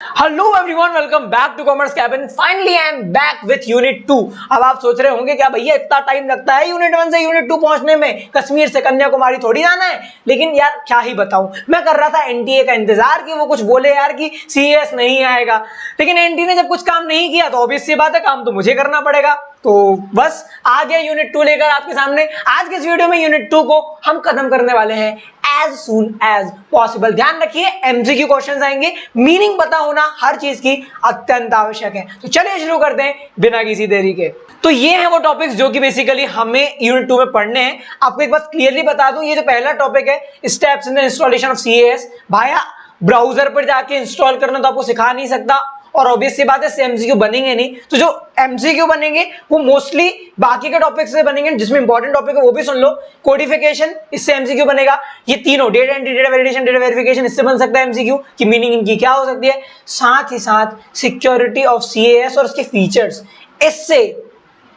Hello everyone, welcome back to commerce cabin. Finally I am back with unit 2। अब आप सोच रहे होंगे क्या भैया इतना टाइम लगता है यूनिट 1 से यूनिट 2 पहुंचने में, कश्मीर से कन्याकुमारी थोड़ी जाना है। लेकिन यार क्या ही बताऊं, मैं कर रहा था एनटीए का इंतजार कि वो कुछ बोले यार कि सीएस नहीं आएगा, लेकिन एनटीए ने जब कुछ काम नहीं किया तो ऑब्वियस सी बात है काम तो मुझे करना पड़ेगा। तो बस आ गया यूनिट 2 लेकर आपके सामने। आज के इस वीडियो में यूनिट 2 को हम खत्म करने वाले हैं एज सून एज पॉसिबल। ध्यान रखिए एमसीक्यू क्वेश्चंस आएंगे, मीनिंग पता होना हर चीज की अत्यंत आवश्यक है। तो चलिए शुरू करते हैं बिना किसी देरी के। तो ये है वो टॉपिक्स जो कि बेसिकली हमें यूनिट 2 में पढ़ने हैं। आपको एक बात क्लियरली बता दूं, ये जो पहला टॉपिक है steps in the installation of CAS, Bhaya browser पर जाके इंस्टॉल करना तो आपको सिखा नहीं सकता, और ऑब्वियस सी बात है एमसीक्यू बनेंगे नहीं। तो जो एमसीक्यू बनेंगे वो मोस्टली बाकी के टॉपिक से बनेंगे, जिसमें इंपॉर्टेंट टॉपिक है वो भी सुन लो। कोडिफिकेशन, इससे एमसीक्यू बनेगा। ये तीनों data entry, data validation, data verification, इससे बन सकता है एमसीक्यू की मीनिंग इनकी क्या हो सकती है। साथ ही साथ सिक्योरिटी ऑफ सीएएस और उसके फीचर्स, इससे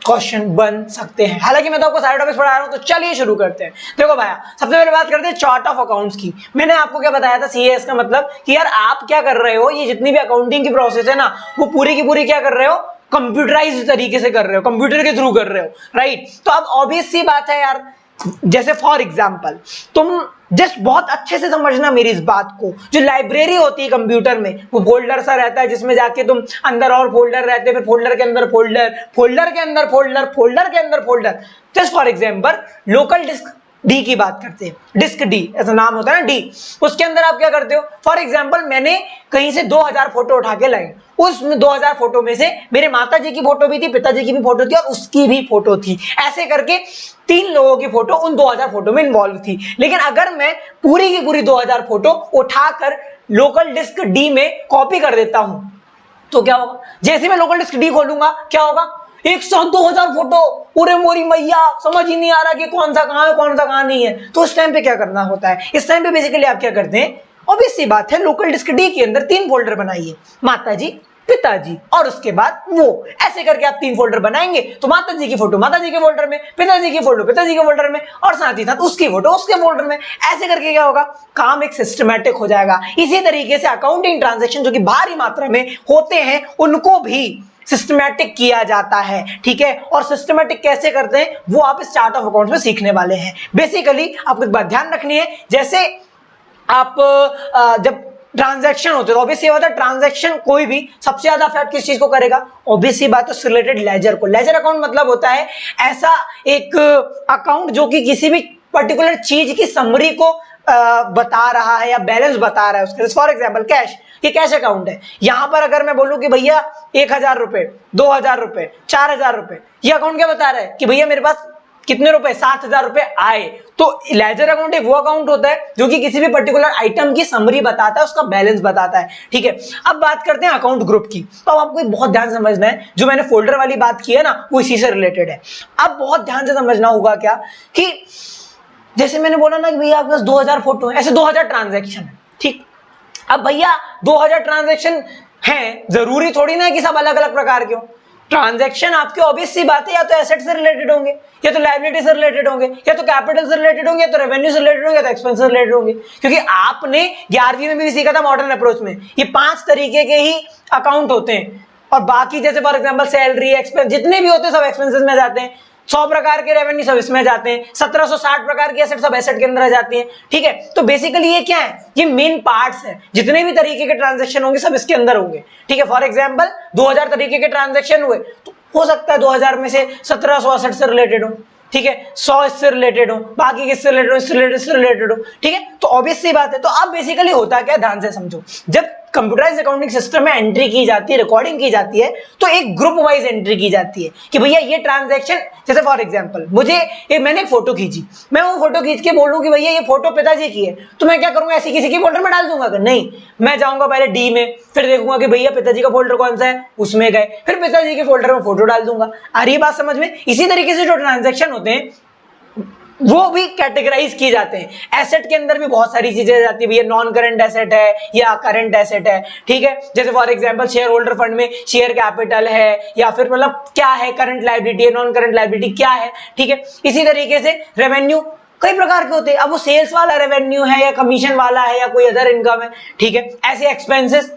क्वेश्चन बन सकते हैं। हालांकि मैं तो आपको सारे टॉपिक्स पढ़ा रहा हूं, तो चलिए शुरू करते हैं। देखो भाई, सबसे पहले बात करते हैं चार्ट ऑफ अकाउंट्स की। मैंने आपको क्या बताया था सीएएस का मतलब कि यार आप क्या कर रहे हो, ये जितनी भी अकाउंटिंग की प्रोसेस है ना, वो पूरी की पूरी क्या कर रहे हो, कंप्यूटराइज्ड तरीके से कर रहे हो, कंप्यूटर के थ्रू कर रहे हो, राइट। तो अब ऑब्वियस सी बात है यार, जैसे फॉर एग्जांपल तुम जस्ट बहुत अच्छे से समझना मेरी इस बात को, जो लाइब्रेरी होती है कंप्यूटर में, वो फोल्डर सा रहता है जिसमें जाके तुम अंदर और फोल्डर रहते हैं, फिर फोल्डर के अंदर फोल्डर, फोल्डर के अंदर फोल्डर, फोल्डर के अंदर folder. Just for example local disk D की बात करते हैं, डिस्क डी ऐसा नाम होता है ना, डी। उसके अंदर आप क्या करते हो, फॉर एग्जांपल मैंने कहीं से 2000 फोटो उठा के लाई, उस 2000 फोटो में से मेरे माता जी की फोटो भी थी, पिताजी की भी फोटो थी, और उसकी भी फोटो थी। ऐसे करके 3 लोगों की फोटो उन 2000 फोटो में इन्वॉल्व थी। लेकिन अगर मैं पूरी की पूरी 2000 फोटो उठाकर लोकल डिस्क डी में कॉपी कर देता हूं, तो क्या होगा, जैसे मैं लोकल डिस्क डी खोलूंगा क्या होगा, एक साथ 2000 फोटो, पूरे मोरी मैया, समझ ही नहीं आ रहा कि कौन सा कहां है कौन सा कहां नहीं है। तो उस टाइम पे क्या करना होता है, इस टाइम पे बेसिकली आप क्या करते हैं, ऑब्वियस सी बात है लोकल डिस्क डी के अंदर 3 फोल्डर बनाइए, माताजी, पिताजी और उसके बाद वो, ऐसे करके आप 3 फोल्डर बनाएंगे। तो माता जी की फोटो माता जी के फोल्डर में, पिताजी की फोटो पिताजी के फोल्डर में, और साथ ही साथ उसकी फोटो उसके फोल्डर में। ऐसे करके क्या होगा, काम एक सिस्टमैटिक हो जाएगा। इसी तरीके से अकाउंटिंग ट्रांजैक्शन जो कि भारी मात्रा में होते हैं उनको भी सिस्टमैटिक किया जाता है, ठीक है। और सिस्टमैटिक कैसे करते हैं वो आप इस चार्ट ऑफ अकाउंट्स में सीखने वाले हैं। बेसिकली आपको एक बात ध्यान रखनी है, जैसे आप जब ट्रांजैक्शन होते हैं तो ऑब्वियसली होता है ट्रांजैक्शन कोई भी सबसे ज्यादा अफेक्ट किस चीज को करेगा, ऑब्वियसली बात है रिलेटेड लेजर को। लेजर अकाउंट मतलब होता है ऐसा एक अकाउंट जो कि किसी भी पर्टिकुलर चीज की समरी को बता रहा है या बैलेंस बता रहा है उसके। फॉर एग्जांपल कैश, ये कैश अकाउंट है। यहां पर अगर मैं बोलूं कि भैया 1000 रुपए, 2000 रुपए, 4000 रुपए, ये अकाउंट क्या बता रहा है कि भैया मेरे पास कितने रुपए, 7000 रुपए आए। तो लेजर अकाउंट एक वो अकाउंट होता है जो कि किसी भी पर्टिकुलर आइटम की समरी बताता है, उसका बैलेंस बताता है, ठीक है। अब बात करते हैं अकाउंट ग्रुप की। तो अब आपको बहुत ध्यान से समझना है, जो मैंने फोल्डर वाली बात की है ना, वो इसी से रिलेटेड है। अब बहुत ध्यान से समझना होगा क्या कि जैसे मैंने बोला ना कि भैया आपके पास 2000 फोटो है, ऐसे 2000 ट्रांजैक्शन है, ठीक। अब भैया 2000 ट्रांजैक्शन हैं, जरूरी थोड़ी ना है कि सब अलग अलग प्रकार के हो। ट्रांजैक्शन आपके ऑब्वियस सी बात है, या तो एसेट से रिलेटेड होंगे, या तो लायबिलिटी से रिलेटेड होंगे, या तो कैपिटल से रिलेटेड होंगे, या तो रेवेन्यू से रिलेटेड होंगे, या तो एक्सपेंस से रिलेटेड होंगे। क्योंकि आपने 11वीं में भी सीखा था मॉडर्न अप्रोच में, ये 5 तरीके के ही अकाउंट होते हैं। और बाकी जैसे फॉर एग्जांपल सैलरी, एक्सपेंस, जितने भी होते हैं सब एक्सपेंसेस में जाते हैं। 100 प्रकार के रेवेन्यू सब इसमें जाते हैं, 1760 प्रकार की एसेट सब एसेट के अंदर आ जाती हैं, ठीक है। तो बेसिकली ये क्या है, ये मेन पार्ट्स है, जितने भी तरीके के ट्रांजैक्शन होंगे सब इसके अंदर होंगे, ठीक है। फॉर एग्जांपल 2000 तरीके के ट्रांजैक्शन हुए, तो हो सकता है 2000 में से 1768 से रिलेटेड हो, ठीक है, 100 इससे रिलेटेड हो, बाकी किससे रिलेटेड हो, इससे रिलेटेड हो, ठीक है। तो ऑब्वियस सी बात है। तो अब बेसिकली होता क्या है, ध्यान से समझो, जब कंप्यूटराइज्ड अकाउंटिंग सिस्टम में एंट्री की जाती है, रिकॉर्डिंग की जाती है, तो एक ग्रुप वाइज एंट्री की जाती है कि भैया ये ट्रांजैक्शन, जैसे फॉर एग्जांपल मैंने एक फोटो खींची, मैं वो फोटो खींच के बोलूं कि भैया ये फोटो पिताजी की है, तो मैं क्या करूंगा, ऐसी किसी की फोल्डर में डाल दूंगा? नहीं, मैं जाऊंगा पहले डी में, फिर देखूंगा कि भैया पिताजी का फोल्डर कौन सा है, उसमें गए, फिर पिताजी के फोल्डर में फोटो डाल दूंगा। आ रही है बात समझ में? इसी तरीके से जो ट्रांजैक्शन होते हैं वो भी कैटेगराइज किए जाते हैं। एसेट के अंदर भी बहुत सारी चीजें जाती है, भैया नॉन करंट एसेट है या करंट एसेट है, ठीक है। जैसे for example share holder fund में शेयर कैपिटल है, या फिर मतलब क्या है, करंट लायबिलिटी है, नॉन करंट लायबिलिटी क्या है, ठीक है। इसी तरीके से रेवेन्यू कई प्रकार के होते हैं, अब वो सेल्स वाला रेवेन्यू है या कमीशन वाला है या कोई अदर इनकम है, ठीक है। ऐसे एक्सपेंसेस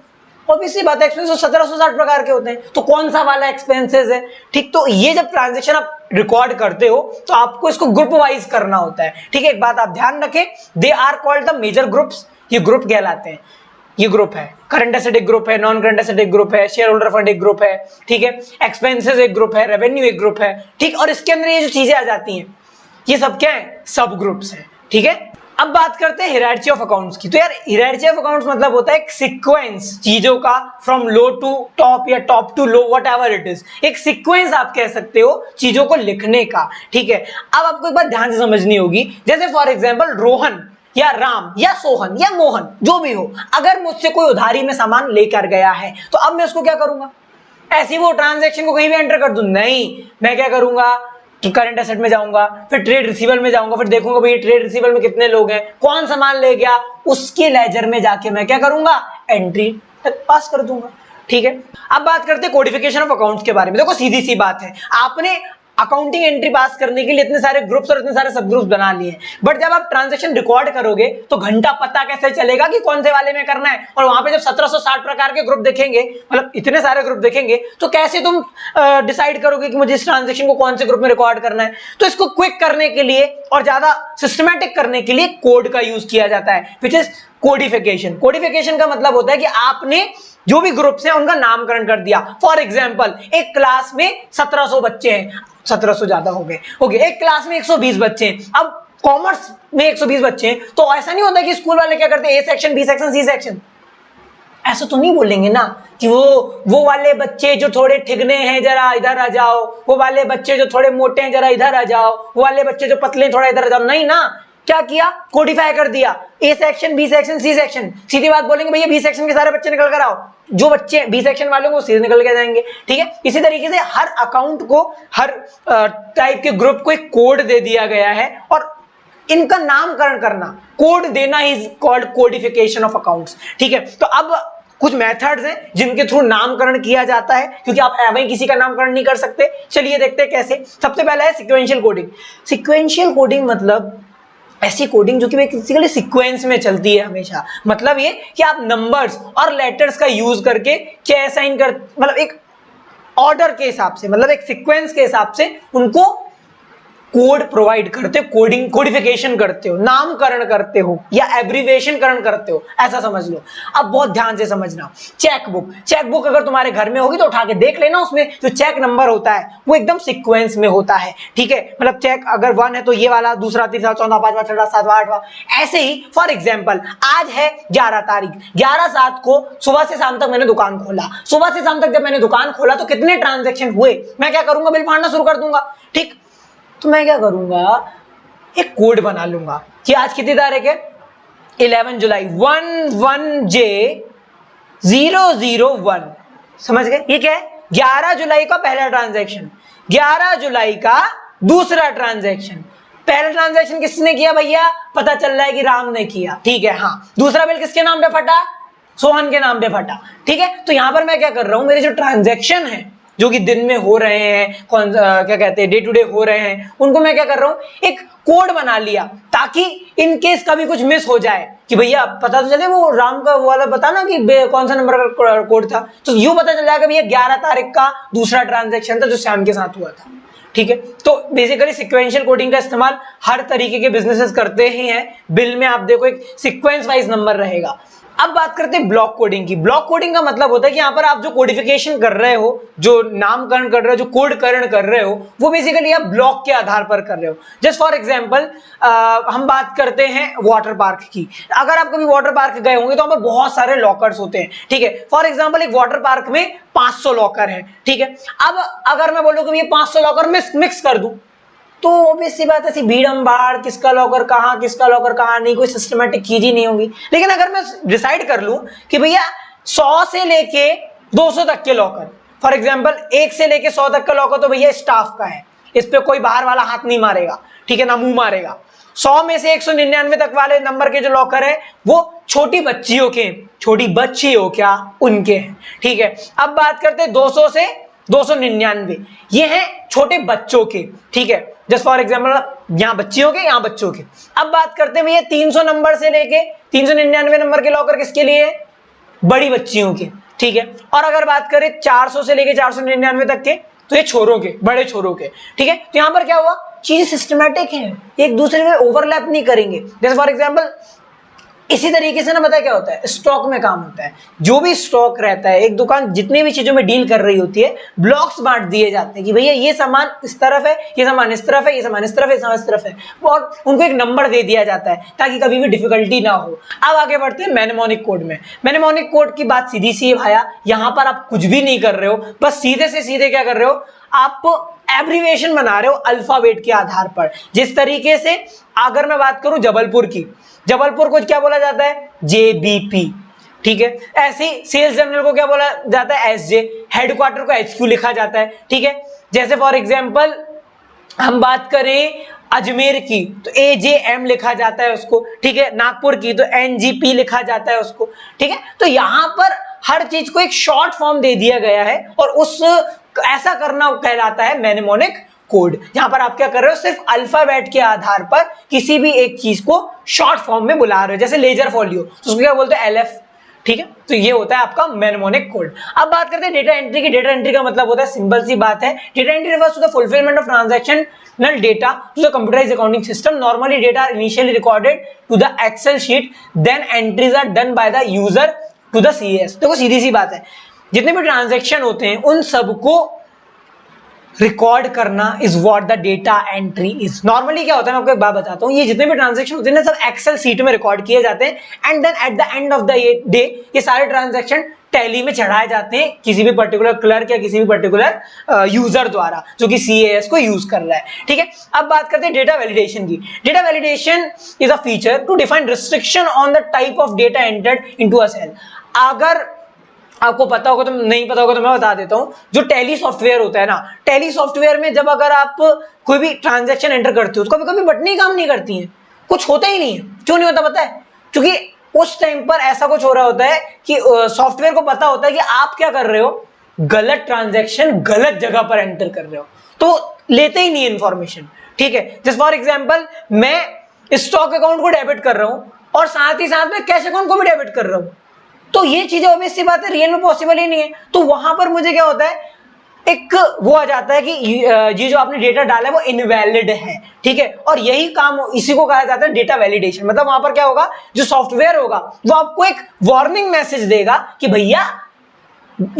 ऑब्वियसली बात है, एक्सपेंसेस 1760 प्रकार के होते हैं, तो कौन सा वाला एक्सपेंसेस है, ठीक। तो ये जब ट्रांजेक्शन आप रिकॉर्ड करते हो तो आपको इसको ग्रुप वाइज करना होता है, ठीक है। एक बात आप ध्यान रखें, they are called the major groups, ये ग्रुप कहलाते हैं। ये ग्रुप है, करंट एसेट एक ग्रुप है, नॉन करंट एसेट एक ग्रुप है, शेयर होल्डर फंड एक ग्रुप है, ठीक है, एक्सपेंसेस एक ग्रुप है, रेवेन्यू एक ग्रुप है, ठीक। और इसके अंदर ये जो चीजें आ जाती हैं ये सब क्या है, सब ग्रुप्स हैं, ठीक है। अब बात करते हैं हायरार्की ऑफ अकाउंट्स की। तो यार हायरार्की ऑफ अकाउंट्स मतलब होता है एक सीक्वेंस चीजों का, फ्रॉम लो टू टॉप या top to low, whatever it is, एक सीक्वेंस आप कह सकते हो चीजों को लिखने का, ठीक है। अब आपको एक बात ध्यान से समझनी होगी, जैसे फॉर एग्जांपल रोहन या राम या सोहन या मोहन जो भी हो, अगर मुझसे कोई उधारी में सामान लेकर गया है तो अब मैं उसको क्या करूंगा, ऐसी वो ट्रांजैक्शन को कहीं भी एंटर कर दूं? नहीं, मैं क्या करूंगा कि करंट एसेट में जाऊंगा, फिर ट्रेड रिसीवेबल में जाऊंगा, फिर देखूंगा भाई ट्रेड रिसीवेबल में कितने लोग हैं, कौन सामान ले गया, उसके लेजर में जाके मैं क्या करूंगा, एंट्री पास कर दूंगा, ठीक है। अब बात करते हैं कोडिफिकेशन ऑफ अकाउंट्स के बारे में। देखो सीधी सी बात है, आपने अकाउंटिंग एंट्री पास करने के लिए इतने सारे ग्रुप्स और इतने सारे सब ग्रुप्स बना लिए, बट जब आप ट्रांजैक्शन रिकॉर्ड करोगे तो घंटा पता कैसे चलेगा कि कौन से वाले में करना है? और वहां पे जब 1760 प्रकार के ग्रुप देखेंगे, मतलब इतने सारे ग्रुप देखेंगे, तो कैसे तुम डिसाइड करोगे कि मुझे इस ट्रांजैक्शन को कौन से ग्रुप में रिकॉर्ड करना है? तो इसको क्विक करने के लिए और ज्यादा सिस्टमैटिक करने के लिए कोड का यूज किया जाता है, विच इज कोडिफिकेशन। कोडिफिकेशन का मतलब होता है कि आपने जो भी ग्रुप्स हैं उनका नामकरण कर दिया। फॉर एग्जांपल एक क्लास में 1700 बच्चे हैं, 1700 ज्यादा हो गए, ओके, एक क्लास में 120 बच्चे हैं। अब कॉमर्स में 120 बच्चे हैं, तो ऐसा नहीं होता कि स्कूल वाले क्या करते हैं, A section, B section, C section, ऐसा तो नहीं बोलेंगे ना कि वो वाले बच्चे जो थोड़े ठिगने हैं जरा इधर आ जाओ, वो वाले बच्चे जो थोड़े मोटे हैं जरा इधर आ जाओ, वो वाले बच्चे जो पतले थोड़ा इधर आ जाओ। नहीं ना, क्या किया, कोडिफाई कर दिया, A section, B section, C section. सीधी बात बोलेंगे भैया बी सेक्शन के सारे बच्चे निकल कर आओ, जो बच्चे बी सेक्शन वाले वो सीधे निकल के जाएंगे, ठीक है। इसी तरीके से हर अकाउंट को, हर टाइप के ग्रुप को एक कोड दे दिया गया है और इनका नामकरण करना, कोड देना is called codification of accounts, ठीक है। तो अब कुछ मेथड्स हैं जिनके थ्रू नामकरण किया जाता है, क्योंकि आप एवं किसी का नामकरण नहीं कर सकते। चलिए देखते हैं कैसे। सबसे पहला है सिक्वेंशियल कोडिंग। सिक्वेंशियल कोडिंग मतलब ऐसी कोडिंग जो कि बेसिकली सीक्वेंस में चलती है हमेशा। मतलब ये कि आप नंबर्स और लेटर्स का यूज करके क्या असाइन कर, मतलब एक ऑर्डर के हिसाब से, मतलब एक सीक्वेंस के हिसाब से उनको कोड प्रोवाइड करते हो, कोडिंग कोडिफिकेशन करते हो, नामकरण करते हो या एब्रीविएशन करण करते हो, ऐसा समझ लो। अब बहुत ध्यान से समझना, चेकबुक, चेकबुक अगर तुम्हारे घर में होगी तो उठा के देख लेना, उसमें जो चेक नंबर होता है वो एकदम सीक्वेंस में होता है, ठीक है। मतलब चेक अगर 1 है तो ये वाला, दूसरा, तीसरा, चौथा, पांचवा, छठा, सातवां, आठवां, ऐसे ही। फॉर एग्जाम्पल आज है 11 तारीख, 11/7 को सुबह से शाम तक मैंने दुकान खोला। सुबह से शाम तक जब मैंने दुकान खोला तो कितने ट्रांजेक्शन हुए, मैं क्या करूंगा, बिल फाड़ना शुरू कर दूंगा, ठीक। तो मैं क्या करूंगा, एक कोड बना लूंगा कि आज कितनी तारीख है, 11 जुलाई, 11J001, समझ गए। ये क्या है, 11 जुलाई का पहला ट्रांजैक्शन, 11 जुलाई का दूसरा ट्रांजैक्शन। पहला ट्रांजैक्शन किसने किया भैया, पता चल रहा है कि राम ने किया, ठीक है। हाँ, दूसरा बिल किसके नाम पे फटा, सोहन के नाम पे फटा, ठीक है। तो यहां पर मैं क्या कर रहा हूं, मेरे जो ट्रांजैक्शन है जो कि दिन में हो रहे हैं, क्या कहते हैं, डे टू डे हो रहे हैं, उनको मैं क्या कर रहा हूं, एक कोड बना लिया, ताकि इन केस कभी कुछ मिस हो जाए कि भैया पता तो चले वो राम का वाला बता ना कि कौन सा नंबर का कोड था, तो यूं पता चल जाएगा भैया 11 तारीख का दूसरा ट्रांजैक्शन था जो श्याम के साथ हुआ था, ठीक है। तो बेसिकली सिक्वेंशियल कोडिंग का इस्तेमाल हर तरीके के बिजनेसेस करते ही हैं। बिल में आप देखो एक सीक्वेंस वाइज नंबर रहेगा। अब बात करते हैं ब्लॉक कोडिंग की। ब्लॉक कोडिंग का मतलब होता है कि यहाँ पर आप जो कोडिफिकेशन कर रहे हो, जो नामकरण कर रहे हो, जो कोडकरण कर रहे हो, वो बेसिकली आप ब्लॉक के आधार पर कर रहे हो। जस्ट फॉर एग्जांपल हम बात करते हैं वाटर पार्क की। अगर आप कभी वाटर पार्क गए होंगे तो वहां पर बहुत सारे लॉकर्स होते हैं, ठीक है। फॉर एग्जाम्पल एक वाटर पार्क में 500 लॉकर है, ठीक है। अब अगर मैं बोलूँ कि ये 500 लॉकर मिक्स कर दूं, तो ऑब्वियस सी बात है, ऐसी भीड़म भाड़, किसका लॉकर कहाँ, किसका लॉकर कहाँ, नहीं, कोई सिस्टमेटिक चीज ही नहीं होगी। लेकिन अगर मैं डिसाइड कर लूं कि भैया 100 से लेके 200 तक के लॉकर, फॉर एग्जांपल 1 से लेके 100 तक का लॉकर तो भैया स्टाफ का है, इस पे कोई बाहर वाला हाथ नहीं मारेगा, ठीक है, ना मुंह मारेगा। 100 में से 199 तक वाले नंबर के जो लॉकर है वो छोटी बच्चियों के, छोटी बच्चियों क्या उनके हैं, ठीक है। अब बात करते हैं 200 से 299, ये हैं छोटे बच्चों के, ठीक है। जस्ट फॉर एग्जाम्पल यहाँ बच्चियों के, यहाँ बच्चों के। अब बात करते हैं भैया 300 नंबर से लेके 399 नंबर के लॉकर किसके लिए, बड़ी बच्चियों के, ठीक है। और अगर बात करें 400 से लेके 499 तक के, तो ये छोरों के, बड़े छोरों के, ठीक है। तो यहां पर क्या हुआ, चीजें सिस्टमैटिक हैं, एक दूसरे में ओवरलैप नहीं करेंगे। जैसे फॉर एग्जांपल इसी तरीके से ना, पता है क्या होता है, स्टॉक में काम होता है। जो भी स्टॉक रहता है, एक दुकान जितनी भी चीजों में डील कर रही होती है, ब्लॉक्स बांट दिए जाते हैं कि भैया ये सामान इस तरफ है, ये सामान इस तरफ है, ये सामान इस तरफ है, ये सामान इस तरफ है, और उनको एक नंबर दे दिया जाता है ताकि कभी भी डिफिकल्टी ना हो। अब आगे बढ़ते हैं मैनेमोनिक कोड में। मैनेमोनिक कोड की बात सीधी सी है भाया, यहां पर आप कुछ भी नहीं कर रहे हो, बस सीधे से सीधे क्या कर रहे हो, आप एब्रीविएशन बना रहे हो अल्फाबेट के आधार पर। जिस तरीके से अगर मैं बात करूं जबलपुर की, जबलपुर को क्या बोला जाता है, JBP, ठीक है। ऐसे ही सेल्स जनरल को क्या बोला जाता है, SJ, हेडक्वार्टर को HQ लिखा जाता है, ठीक है। जैसे फॉर एग्जांपल हम बात करें अजमेर की, तो AJM लिखा जाता है उसको, ठीक है। नागपुर की तो NGP लिखा जाता है उसको, ठीक है। तो यहां पर हर चीज को एक शॉर्ट फॉर्म दे दिया गया है, और उस ऐसा करना कहलाता है मैनेमोनिक कोड। यहां पर आप क्या कर रहे हो, सिर्फ अल्फाबेट के आधार पर किसी भी एक चीज को शॉर्ट फॉर्म में बुला रहे हो। जैसे लेजर फोलियो, तो उसको क्या बोलते हैं, LF, ठीक है। तो ये होता है आपका मैनेमोनिक कोड। अब बात करते हैं डेटा एंट्री की। डेटा एंट्री का मतलब होता है, सिंपल सी बात है, data entry refers to the fulfillment of transactional data to the computerized accounting system. Normally data are initially recorded to the Excel sheet, then entries are done by the user to the CAS। देखो सीधी सी बात है, जितने भी transaction होते हैं उन सबको रिकॉर्ड करना is what the data entry is. Normally क्या होता है, मैं आपको एक बात बताता हूँ, ये जितने भी ट्रांजैक्शन होते हैं ना, सब एक्सेल शीट में रिकॉर्ड किए जाते हैं, and then at the end of the day ये सारे ट्रांजैक्शन टैली में चढ़ाए जाते हैं किसी भी पर्टिकुलर क्लर्क या किसी भी पर्टिकुलर यूजर द्वारा, जो कि CAS को यूज कर रहा है, ठीक है। अब बात करते हैं डेटा वैलिडेशन की। Data validation is a feature to define restriction on the type of data entered into a cell. अगर आपको पता होगा, तो नहीं पता होगा तो मैं बता देता हूं, जो टैली सॉफ्टवेयर होता है ना, टैली सॉफ्टवेयर में जब अगर आप कोई भी ट्रांजैक्शन एंटर करते हो, तो कभी कभी बटनें काम नहीं करती हैं, कुछ होता ही नहीं है। क्यों नहीं होता पता है, क्योंकि उस टाइम पर ऐसा कुछ हो रहा होता है कि सॉफ्टवेयर को पता होता है कि आप क्या कर रहे हो, गलत ट्रांजैक्शन गलत जगह पर एंटर कर रहे हो, तो लेते ही नहीं इंफॉर्मेशन, ठीक है। जैसे फॉर एग्जाम्पल मैं स्टॉक अकाउंट को डेबिट कर रहा हूं और साथ ही साथ में कैश अकाउंट को भी डेबिट कर रहा हूं, तो ये चीजें ऑब्वियस सी बात है रियल में पॉसिबल ही नहीं है। तो वहां पर मुझे क्या होता है, एक वो आ जाता है कि ये जो आपने डेटा डाला है वो इनवैलिड है, ठीक है। और यही काम, इसी को कहा जाता है डेटा वैलिडेशन। मतलब वहां पर क्या होगा, जो सॉफ्टवेयर होगा वो आपको एक वार्निंग मैसेज देगा कि भैया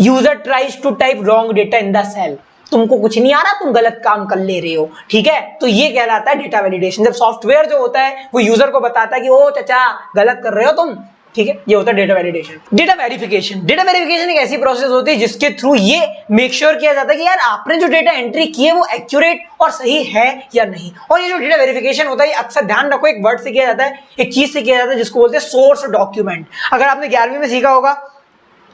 user tries to type wrong data in the cell, तुमको कुछ नहीं आ रहा, तुम गलत काम कर ले रहे हो, ठीक है। तो ये कहलाता है डेटा वैलिडेशन। जब सॉफ्टवेयर जो होता है वो यूजर को बताता है कि ओ चाचा गलत कर रहे हो तुम, ठीक है। ये होता है data validation. Data verification, data verification एक ऐसी प्रोसेस होती है जिसके थ्रू ये मेक श्योर किया जाता है कि यार आपने जो डेटा एंट्री की है वो एक्यूरेट और सही है या नहीं। और ये जो डेटा वेरिफिकेशन होता है, ये अक्सर ध्यान रखो, एक वर्ड से किया जाता है, एक चीज से किया जाता है जिसको बोलते हैं सोर्स डॉक्यूमेंट। अगर आपने 11वीं में सीखा होगा,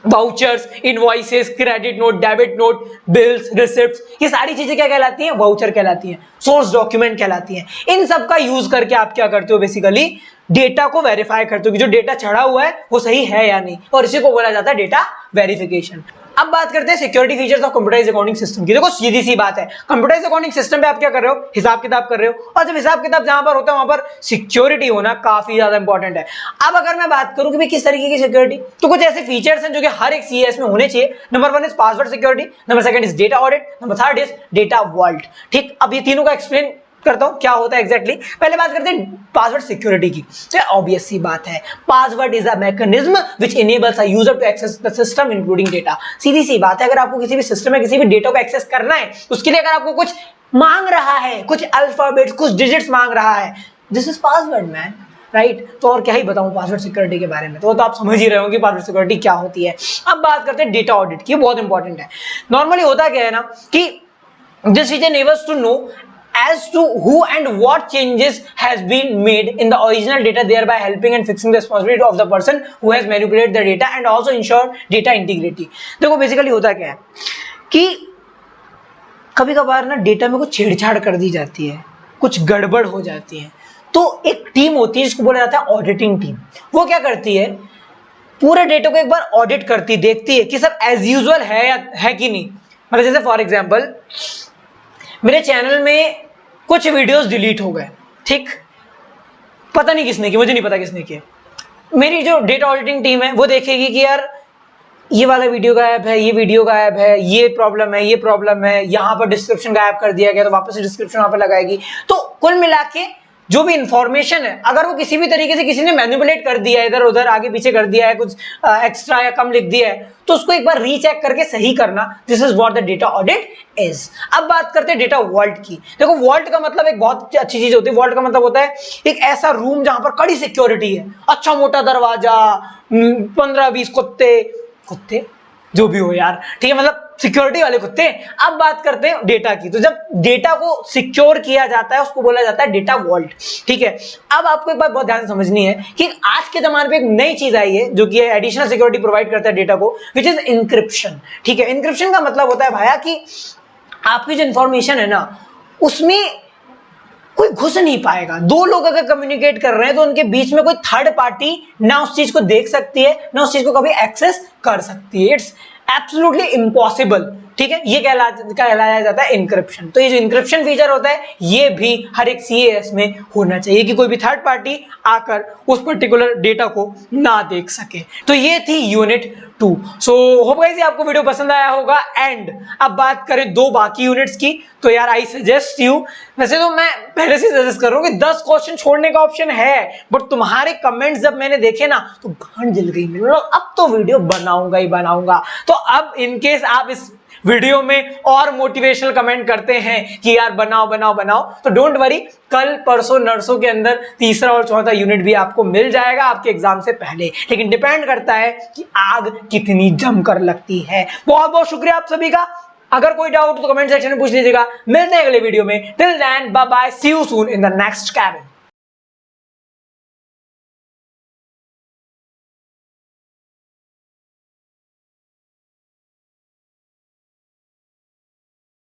vouchers, invoices, credit note, debit note, bills, receipts, ये सारी चीजें क्या कहलाती हैं, वाउचर कहलाती हैं, सोर्स डॉक्यूमेंट कहलाती हैं। इन सब का यूज करके आप क्या करते हो, बेसिकली डेटा को वेरीफाई करते हो कि जो डेटा चढ़ा हुआ है वो सही है या नहीं, और इसी को बोला जाता है डेटा वेरिफिकेशन। अब बात करते हैं security features of computerised accounting system की। देखो सीधी सी बात है, कंप्यूटराइज्ड अकाउंटिंग सिस्टम पे आप क्या कर रहे हो, हिसाब किताब कर रहे हो, और जब हिसाब किताब जहां पर होता है वहां पर सिक्योरिटी होना काफी ज्यादा इंपॉर्टेंट है। अब अगर मैं बात करूं कि भाई किस तरीके की सिक्योरिटी, तो कुछ ऐसे फीचर्स हैं जो कि हर एक CAS में होने चाहिए। Number 1 is password security, number 2 is data audit, number 3 is data vault, ठीक। अब ये तीनों का एक्सप्लेन करता हूं क्या होता है एग्जैक्टली। पहले बात करते हैं पासवर्ड सिक्योरिटी की। तो ऑब्वियस सी बात है, password is a mechanism which enables a user to access the system including data. सीधी सी बात है, अगर आपको किसी भी सिस्टम में किसी भी डेटा को एक्सेस करना है, उसके लिए अगर आपको कुछ मांग रहा है, कुछ अल्फाबेट, कुछ डिजिट्स मांग रहा है, this is password man, right. तो और क्या ही बताऊं पासवर्ड सिक्योरिटी के बारे में, तो आप समझ ही रहे हो कि पासवर्ड सिक्योरिटी क्या होती है। अब बात करते हैं डेटा ऑडिट की, बहुत इंपॉर्टेंट है। नॉर्मली होता क्या है ना कि this is enables to know as to who and what changes has been made in the original data, thereby helping and fixing the responsibility of the person who has manipulated the data and also ensure data integrity। देखो basically होता क्या है कि कभी कभार ना data में कुछ छेड़छाड़ कर दी जाती है, कुछ गड़बड़ हो जाती है, तो एक टीम होती है जिसको बोला जाता है ऑडिटिंग टीम। वो क्या करती है, पूरे डेटा को एक बार ऑडिट करती, देखती है कि सब एज यूजुअल है या है कि नहीं। मतलब जैसे फॉर एग्जांपल मेरे चैनल में कुछ वीडियोस डिलीट हो गए, ठीक, पता नहीं किसने की, मुझे नहीं पता किसने किया। मेरी जो डेटा ऑडिटिंग टीम है वो देखेगी कि यार ये वाला वीडियो गायब है, ये वीडियो गायब है, ये प्रॉब्लम है, ये प्रॉब्लम है, यहाँ पर डिस्क्रिप्शन गायब कर दिया गया तो वापस से डिस्क्रिप्शन वहां पर लगाएगी। तो कुल मिला के जो भी इंफॉर्मेशन है, अगर वो किसी भी तरीके से किसी ने मैनिपुलेट कर दिया है, इधर उधर आगे पीछे कर दिया है, कुछ एक्स्ट्रा या कम लिख दिया है, तो उसको एक बार रीचेक करके सही करना। This is what the data audit is. अब बात करते हैं डेटा वॉल्ट की। देखो वॉल्ट का मतलब एक बहुत अच्छी चीज होती है। वॉल्ट का मतलब होता है एक ऐसा रूम जहां पर कड़ी सिक्योरिटी है, अच्छा मोटा दरवाजा, 15-20 कुत्ते जो भी हो यार, ठीक है, मतलब सिक्योरिटी वाले कुत्ते। अब बात करते हैं डेटा की। तो जब डेटा को सिक्योर किया जाता है उसको बोला जाता है डेटा वॉल्ट, ठीक है। अब आपको एक बात बहुत ध्यान से समझनी है कि आज के जमाने पे एक नई चीज आई है जो कि एडिशनल सिक्योरिटी प्रोवाइड करता है डेटा को, विच इज इंक्रिप्शन, ठीक है। इंक्रिप्शन का मतलब होता है भाया कि आपकी जो इंफॉर्मेशन है ना उसमें कोई घुस नहीं पाएगा। दो लोग अगर कम्युनिकेट कर रहे हैं तो उनके बीच में कोई थर्ड पार्टी ना उस चीज को देख सकती है, ना उस चीज को कभी एक्सेस कर सकती है। इट्स एब्सोल्युटली इम्पॉसिबल, ठीक है। ये कहलाया जाता है इंक्रिप्शन। तो ये जो इंक्रिप्शन फीचर होता है ये भी हर एक CAS में होना चाहिए कि कोई भी थर्ड पार्टी आकर उस पर्टिकुलर डेटा को ना देख सके। तो ये थी यूनिट 2। सो होप गाइस ये आपको वीडियो पसंद आया होगा। एंड अब बात करें दो बाकी यूनिट्स की, तो यार आई सजेस्ट यू, वैसे तो मैं पहले से सजेस्ट कर रहा हूँ कि 10 क्वेश्चन छोड़ने का ऑप्शन है, बट तुम्हारे कमेंट्स जब मैंने देखे ना तो गांड जल गई मेरी, अब तो वीडियो बनाऊंगा ही बनाऊंगा। तो अब इनकेस आप इस वीडियो में और मोटिवेशनल कमेंट करते हैं कि यार बनाओ बनाओ बनाओ, तो डोंट वरी, कल परसों नर्सों के अंदर तीसरा और चौथा यूनिट भी आपको मिल जाएगा आपके एग्जाम से पहले। लेकिन डिपेंड करता है कि आग कितनी जमकर लगती है। बहुत बहुत शुक्रिया आप सभी का। अगर कोई डाउट तो कमेंट सेक्शन में पूछ लीजिएगा। मिलते हैं अगले वीडियो में। Till then bye bye, see you soon in the next cabin.